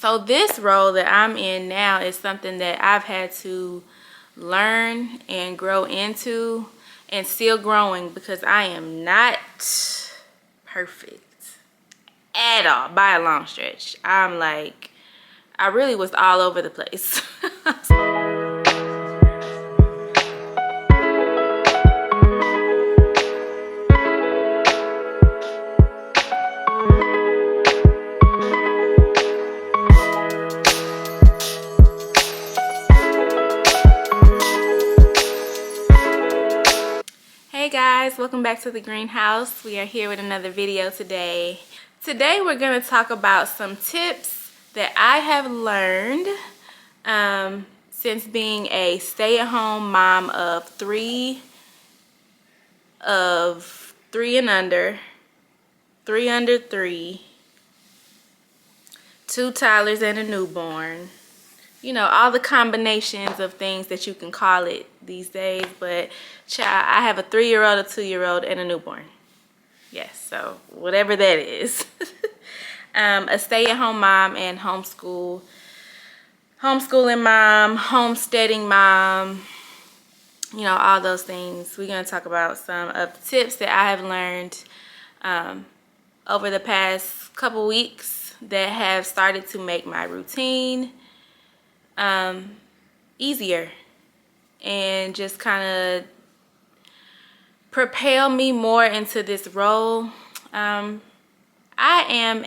So this role that I'm in now is something that I've had to learn and grow into, and still growing, because I am not perfect at all by a long stretch. I really was all over the place. Hey guys, welcome back to the greenhouse. We are here with another video today. Today we're going to talk about some tips that I have learned since being a stay-at-home mom of three and under, three under three, two toddlers and a newborn. You know, all the combinations of things that you can call it these days. But child, I have a 3-year-old, a 2-year-old, and a newborn. Yes, so whatever that is. A stay-at-home mom and homeschooling mom, homesteading mom, you know, all those things. We're going to talk about some of the tips that I have learned over the past couple weeks that have started to make my routine easier and just kind of propel me more into this role. I am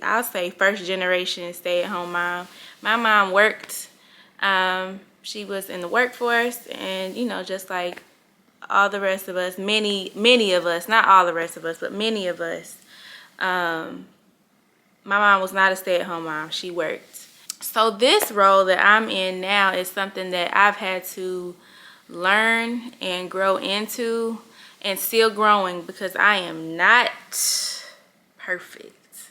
I'll say first generation stay-at-home mom. My mom worked. She was in the workforce, and you know, just like all the rest of us, many of us, not all the rest of us, but many of us, my mom was not a stay-at-home mom. She worked. So this role that I'm in now is something that I've had to learn and grow into, and still growing, because I am not perfect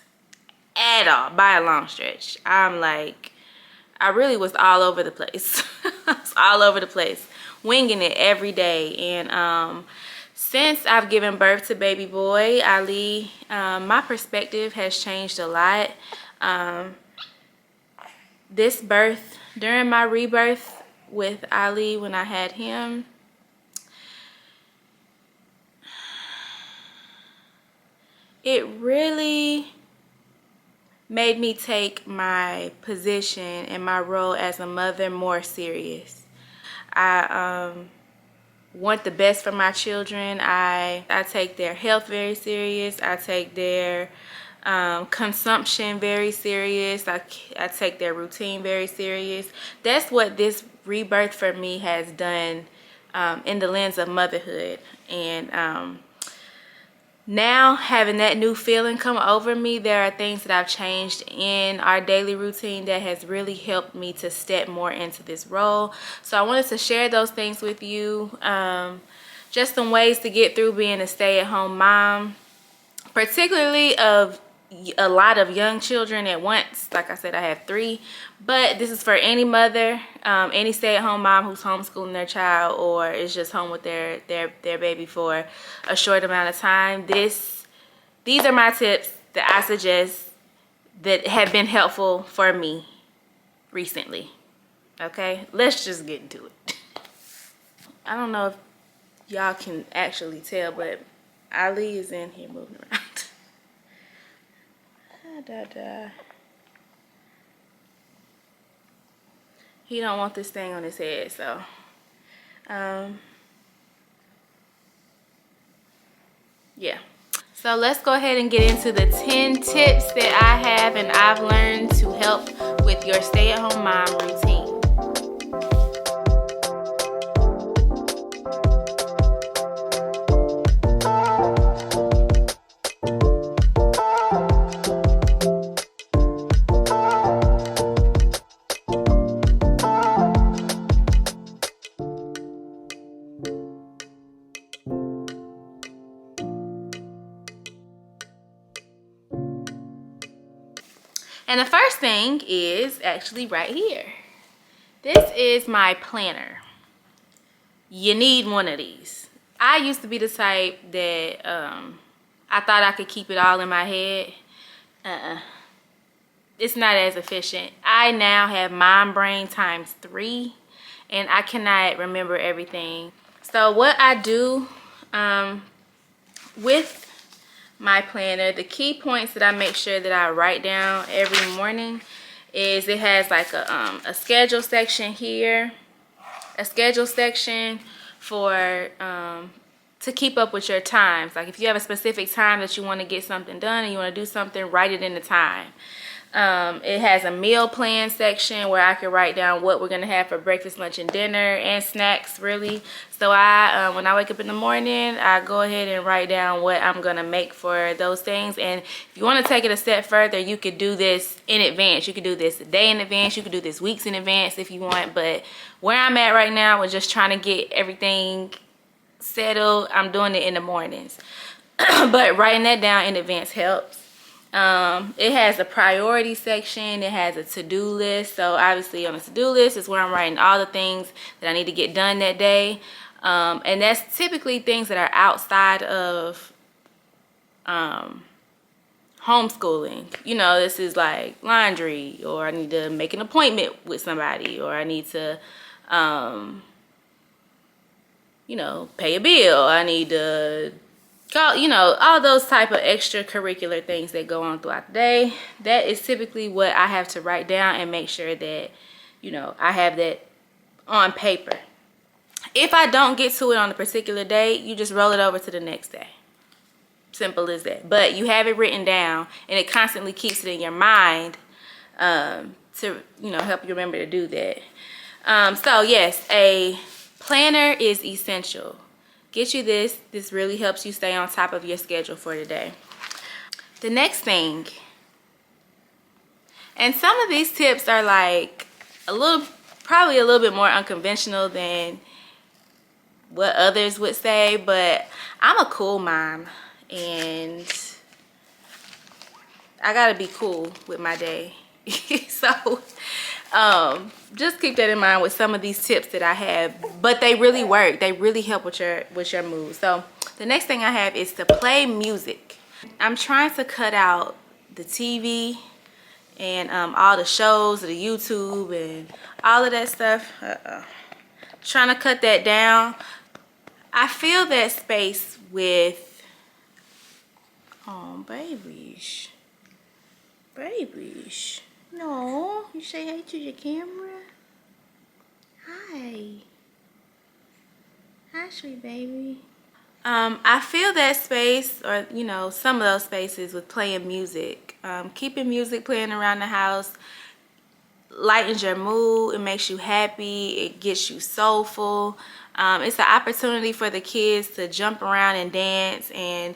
at all by a long stretch. I really was all over the place. I was all over the place, winging it every day. And since I've given birth to baby boy Ali, my perspective has changed a lot. This birth, during my rebirth with Ali, when I had him, it really made me take my position and my role as a mother more serious. I want the best for my children. I take their health very serious. I take their consumption very serious. I take their routine very serious. That's what this rebirth for me has done in the lens of motherhood. And now, having that new feeling come over me, there are things that I've changed in our daily routine that has really helped me to step more into this role. So I wanted to share those things with you. Just some ways to get through being a stay-at-home mom, particularly of a lot of young children at once. Like I said, I have 3, but this is for any mother, any stay-at-home mom who's homeschooling their child or is just home with their baby for a short amount of time. These are my tips that I suggest that have been helpful for me recently. Okay, let's just get into it. I don't know if y'all can actually tell, but Ali is in here moving around. He don't want this thing on his head, so yeah. So let's go ahead and get into the 10 tips that I have and I've learned to help with your stay-at-home mom routine. And the first thing is actually right here. This is my planner. You need one of these. I used to be the type that I thought I could keep it all in my head. it's not as efficient. I now have mind brain times 3, and I cannot remember everything. So what I do with my planner, the key points that I make sure that I write down every morning is it has like a schedule section here, a schedule section for to keep up with your times. Like if you have a specific time that you want to get something done and you want to do something, write it in the time. It has a meal plan section where I can write down what we're gonna have for breakfast, lunch, and dinner, and snacks, really. So I, when I wake up in the morning, I go ahead and write down what I'm gonna make for those things. And if you want to take it a step further, you could do this in advance. You could do this a day in advance. You could do this weeks in advance if you want. But where I'm at right now, we're just trying to get everything settled. I'm doing it in the mornings, but writing that down in advance helps. It has a priority section. It has a to-do list. So obviously on the to-do list is where I'm writing all the things that I need to get done that day. And that's typically things that are outside of homeschooling. You know, this is like laundry, or I need to make an appointment with somebody, or I need to you know, pay a bill. I need to call, you know, all those type of extracurricular things that go on throughout the day. That is typically what I have to write down and make sure that, you know, I have that on paper. If I don't get to it on a particular day, you just roll it over to the next day. Simple as that. But you have it written down, and it constantly keeps it in your mind to, you know, help you remember to do that. So yes, a planner is essential. Get you this. This really helps you stay on top of your schedule for the day. The next thing, and some of these tips are like probably a little bit more unconventional than what others would say, but I'm a cool mom and I gotta be cool with my day. So just keep that in mind with some of these tips that I have, but they really work. They really help with your mood. So the next thing I have is to play music. I'm trying to cut out the TV and all the shows, the YouTube and all of that stuff. Trying to cut that down. I feel that space with, oh babies, no, you say hey to your camera. Hi sweet baby. I feel that space, or you know, some of those spaces with playing music. Keeping music playing around the house lightens your mood. It makes you happy. It gets you soulful. It's an opportunity for the kids to jump around and dance and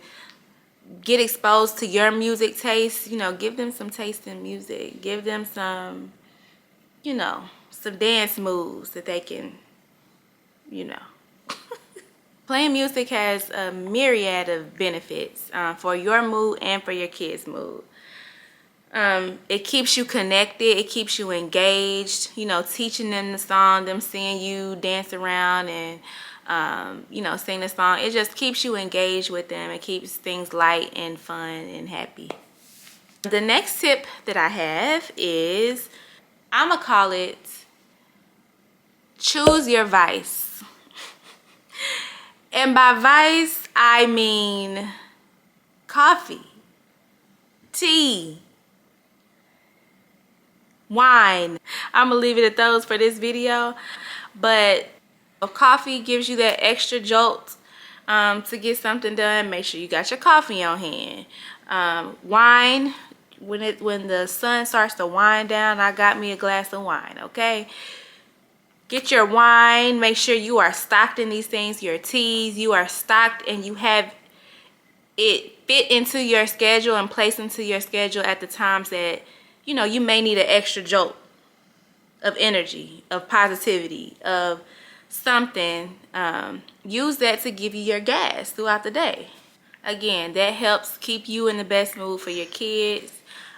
get exposed to your music taste. You know, give them some taste in music. Give them some, you know, some dance moves that they can, you know. Playing music has a myriad of benefits for your mood and for your kids' mood. It keeps you connected. It keeps you engaged. You know, teaching them the song, them seeing you dance around and you know, sing the song. It just keeps you engaged with them. It keeps things light and fun and happy. The next tip that I have is, I'm gonna call it choose your vice. And by vice, I mean coffee, tea, wine. I'm gonna leave it at those for this video. But if coffee gives you that extra jolt to get something done, make sure you got your coffee on hand. Wine, when the sun starts to wind down, I got me a glass of wine, okay? Get your wine. Make sure you are stocked in these things. Your teas, you are stocked and you have it fit into your schedule and placed into your schedule at the times that, you know, you may need an extra jolt of energy, of positivity, of something. Use that to give you your gas throughout the day. Again, that helps keep you in the best mood for your kids.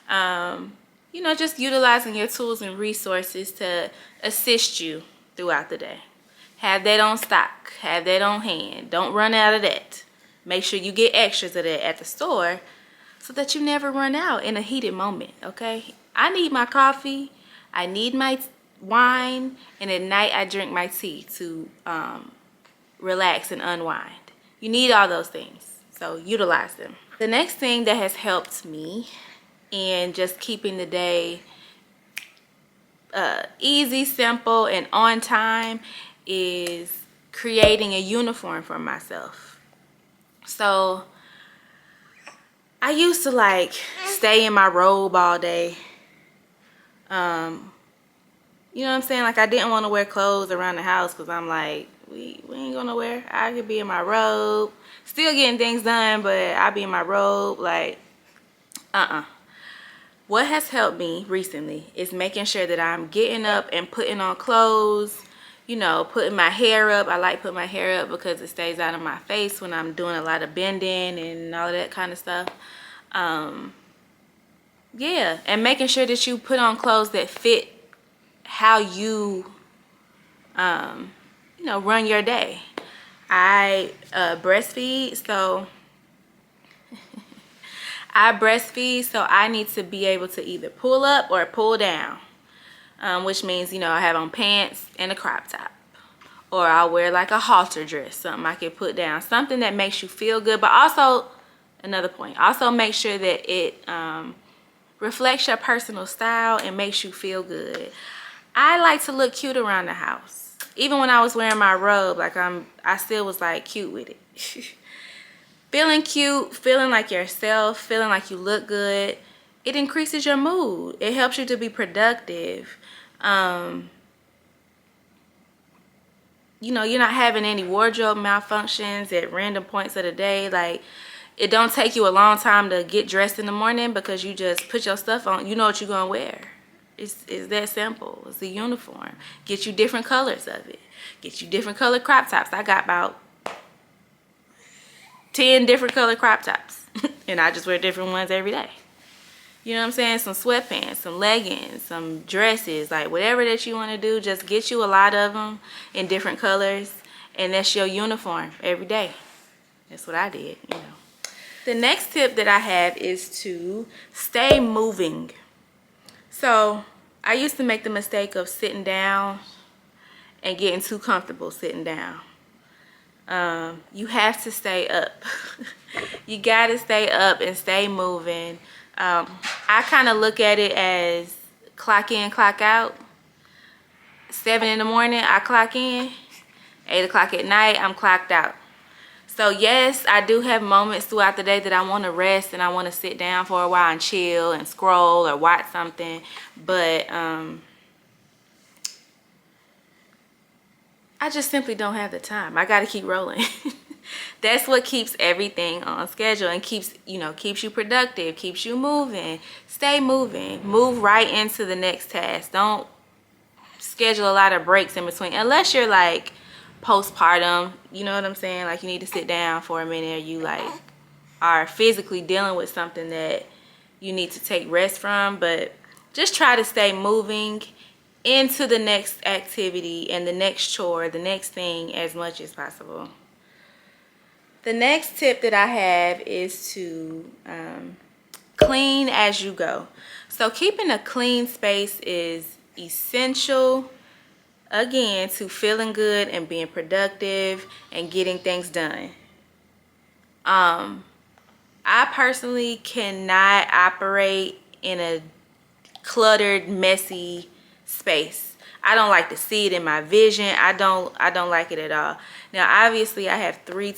You know, just utilizing your tools and resources to assist you throughout the day. Have that on stock. Have that on hand. Don't run out of that. Make sure you get extras of that at the store so that you never run out in a heated moment, okay? I need my coffee, I need my wine, and at night I drink my tea to relax and unwind. You need all those things, so utilize them. The next thing that has helped me in just keeping the day easy, simple, and on time is creating a uniform for myself. So I used to like stay in my robe all day. You know what I'm saying? Like I didn't want to wear clothes around the house because I'm like, we ain't gonna wear. I could be in my robe, still getting things done, but I'll be in my robe. Like, What has helped me recently is making sure that I'm getting up and putting on clothes, you know, putting my hair up. I like putting my hair up because it stays out of my face when I'm doing a lot of bending and all of that kind of stuff. Yeah, and making sure that you put on clothes that fit how you, you know, run your day. I breastfeed, so I need to be able to either pull up or pull down, which means, you know, I have on pants and a crop top, or I'll wear like a halter dress, something I can put down, something that makes you feel good, but also, another point, also make sure that it reflects your personal style and makes you feel good. I like to look cute around the house. Even when I was wearing my robe, like I still was like cute with it. Feeling cute, feeling like yourself, feeling like you look good, it increases your mood. It helps you to be productive. You know, you're not having any wardrobe malfunctions at random points of the day. Like, it don't take you a long time to get dressed in the morning because you just put your stuff on. You know what you're going to wear. It's that simple. It's a uniform. Get you different colors of it. Get you different color crop tops. I got about 10 different color crop tops. And I just wear different ones every day. You know what I'm saying? Some sweatpants, some leggings, some dresses, like whatever that you want to do, just get you a lot of them in different colors. And that's your uniform every day. That's what I did, you know. The next tip that I have is to stay moving. So I used to make the mistake of sitting down and getting too comfortable sitting down. You have to stay up. You got to stay up and stay moving. I kind of look at it as clock in, clock out. 7 in the morning, I clock in. 8 o'clock at night, I'm clocked out. So yes, I do have moments throughout the day that I want to rest and I want to sit down for a while and chill and scroll or watch something. But I just simply don't have the time. I got to keep rolling. That's what keeps everything on schedule and keeps you productive, keeps you moving. Stay moving. Move right into the next task. Don't schedule a lot of breaks in between unless you're like postpartum, you know what I'm saying? Like you need to sit down for a minute, or you like are physically dealing with something that you need to take rest from. But just try to stay moving into the next activity and the next chore, the next thing, as much as possible. The next tip that I have is to clean as you go. So keeping a clean space is essential, again, to feeling good and being productive and getting things done. I personally cannot operate in a cluttered, messy space. I don't like to see it in my vision. I don't like it at all. Now, obviously, I have 3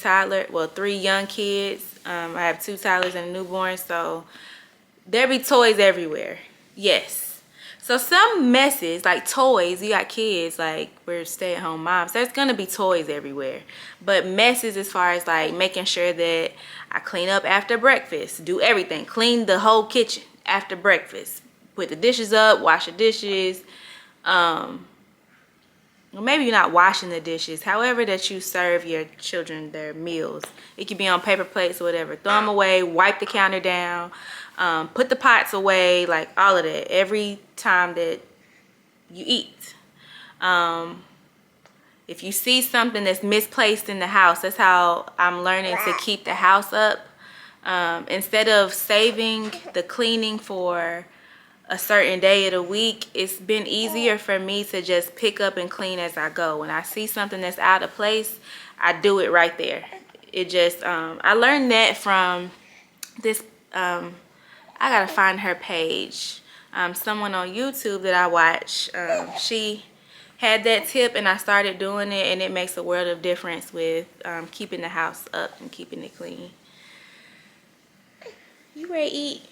young kids. I have 2 toddlers and a newborn, so there be toys everywhere. Yes. So some messes, like toys, you got kids, like we're stay-at-home moms, there's gonna be toys everywhere. But messes as far as like making sure that I clean up after breakfast, do everything, clean the whole kitchen after breakfast, put the dishes up, wash the dishes. Well, maybe you're not washing the dishes, however that you serve your children their meals. It could be on paper plates or whatever. Throw them away, wipe the counter down, put the pots away, like all of that every time that you eat. If you see something that's misplaced in the house, that's how I'm learning to keep the house up. Instead of saving the cleaning for a certain day of the week, it's been easier for me to just pick up and clean as I go. When I see something that's out of place, I do it right there. It just, I learned that from this, I gotta find her page. Someone on YouTube that I watch, she had that tip and I started doing it, and it makes a world of difference with keeping the house up and keeping it clean. You ready to eat?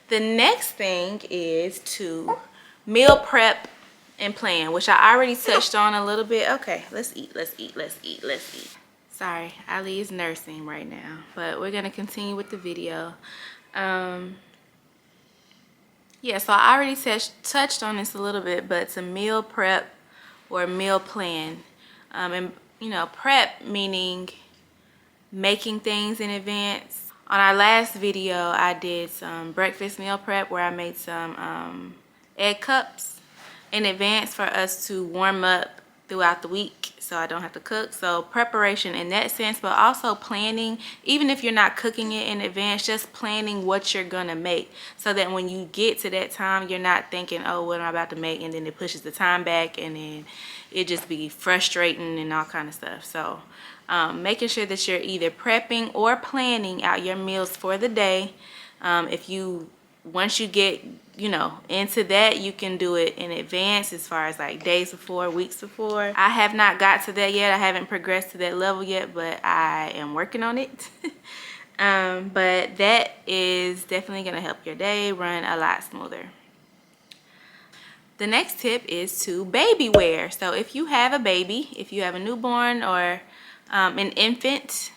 The next thing is to meal prep and plan, which I already touched on a little bit. Okay, let's eat, let's eat, let's eat, let's eat. Sorry, Ali is nursing right now, but we're gonna continue with the video. Yeah, so I already touched on this a little bit, but it's a meal prep or meal plan. And you know, prep meaning making things in advance. On our last video, I did some breakfast meal prep where I made some egg cups in advance for us to warm up throughout the week so I don't have to cook. So preparation in that sense, but also planning, even if you're not cooking it in advance, just planning what you're gonna make so that when you get to that time, you're not thinking, oh, what am I about to make, and then it pushes the time back and then it just be frustrating and all kind of stuff. So making sure that you're either prepping or planning out your meals for the day. Once you get, you know, into that, you can do it in advance as far as like days before, weeks before. I have not got to that yet. I haven't progressed to that level yet, but I am working on it. But that is definitely going to help your day run a lot smoother. The next tip is to baby wear. So if you have a baby, if you have a newborn or an infant,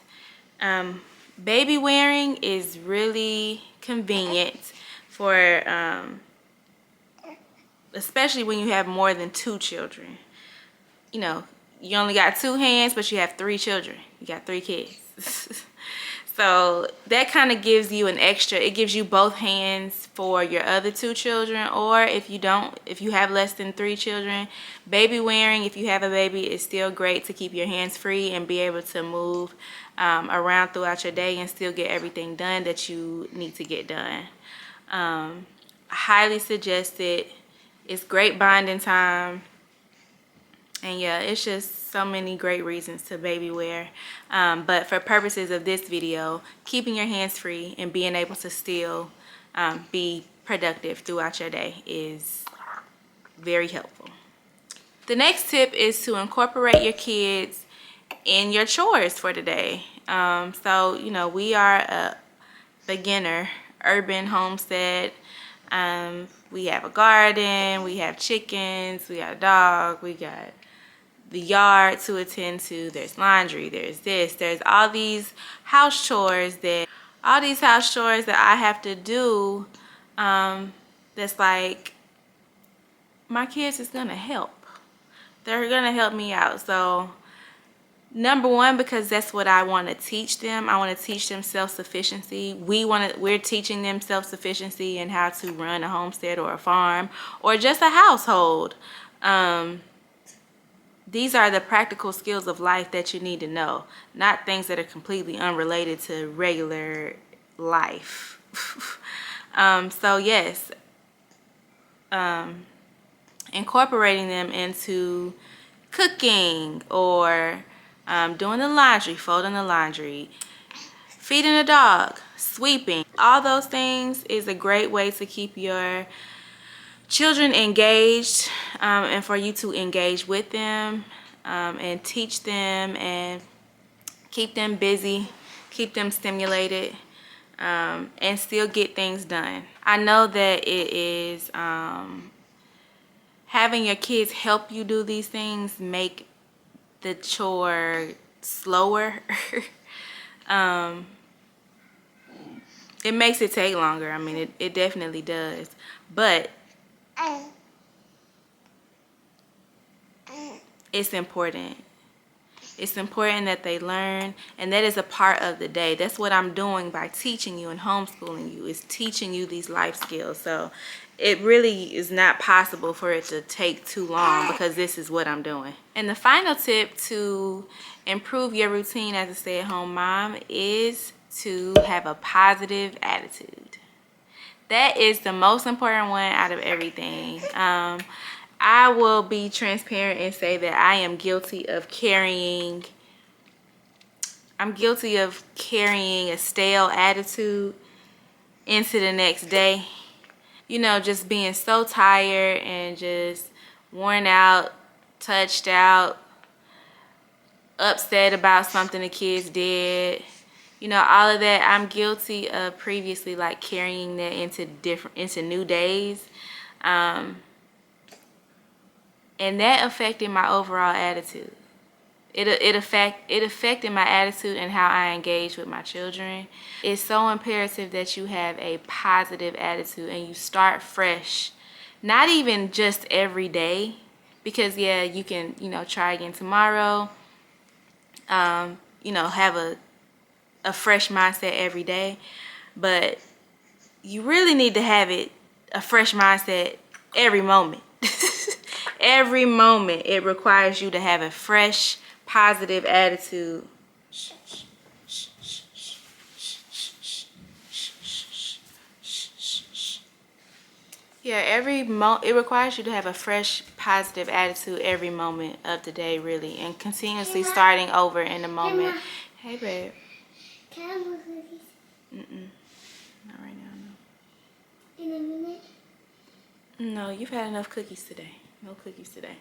baby wearing is really convenient for especially when you have more than 2 children. You know, you only got 2 hands, but you have 3 children. You got 3 kids. So that kind of gives you an extra, it gives you both hands for your other 2 children, or if you have less than 3 children, baby wearing, if you have a baby, is still great to keep your hands free and be able to move around throughout your day and still get everything done that you need to get done. I highly suggest it. It's great bonding time. And yeah, it's just so many great reasons to baby wear. But for purposes of this video, keeping your hands free and being able to still be productive throughout your day is very helpful. The next tip is to incorporate your kids in your chores for the day. So, you know, we are a beginner urban homestead. We have a garden, we have chickens, we got a dog, we got the yard to attend to, there's laundry, there's this, there's all these house chores that I have to do. That's like, my kids is gonna help. They're gonna help me out. So number one, because that's what I want to teach them. I want to teach them self-sufficiency. We're teaching them self-sufficiency and how to run a homestead or a farm or just a household. These are the practical skills of life that you need to know, not things that are completely unrelated to regular life. So yes, incorporating them into cooking or doing the laundry, folding the laundry, feeding a dog, sweeping. All those things is a great way to keep your children engaged and for you to engage with them and teach them and keep them busy, keep them stimulated, and still get things done. I know that it is having your kids help you do these things make the chore slower. It makes it take longer. I mean, it definitely does. But it's important. It's important that they learn, and that is a part of the day. That's what I'm doing by teaching you and homeschooling you, is teaching you these life skills. So it really is not possible for it to take too long because this is what I'm doing. And the final tip to improve your routine as a stay-at-home mom is to have a positive attitude. That is the most important one out of everything. I will be transparent and say that I am guilty of carrying a stale attitude into the next day. You know, just being so tired and just worn out, touched out, upset about something the kids did. You know, all of that. I'm guilty of previously like carrying that into new days. And that affected my overall attitude. It affected my attitude and how I engage with my children. It's so imperative that you have a positive attitude and you start fresh. Not even just every day, because yeah, you can, you know, try again tomorrow. You know, have a fresh mindset every day, but you really need to have a fresh mindset every moment. Every moment it requires you to have a fresh, positive attitude. Yeah, it requires you to have a fresh, positive attitude every moment of the day, really, and continuously starting over in the moment. Hey, babe. Can I have more cookies? Not right now, no. In a minute? No, you've had enough cookies today. No cookies today.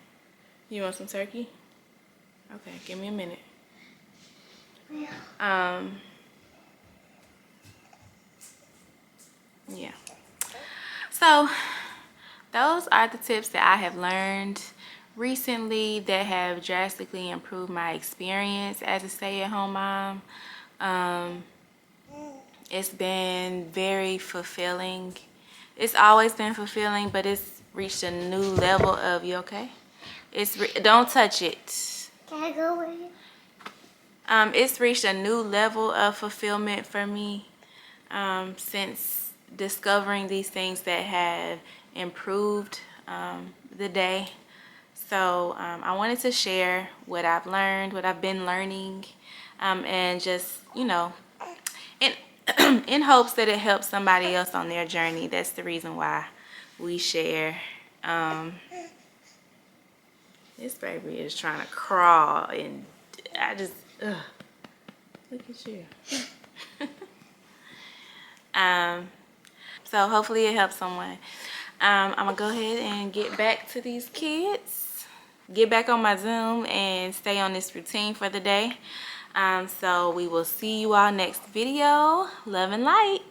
You want some turkey? Okay, give me a minute. Yeah. So, those are the tips that I have learned recently that have drastically improved my experience as a stay-at-home mom. It's been very fulfilling. It's always been fulfilling, but it's reached a new level of, you okay? Don't touch it. Can I go with you? It's reached a new level of fulfillment for me since discovering these things that have improved the day. So I wanted to share what I've learned, what I've been learning, and just, you know, in hopes that it helps somebody else on their journey. That's the reason why we share. This baby is trying to crawl, and I just, look at you. So hopefully it helps someone. I'm gonna go ahead and get back to these kids, get back on my Zoom and stay on this routine for the day. So we will see you all next video. Love and light.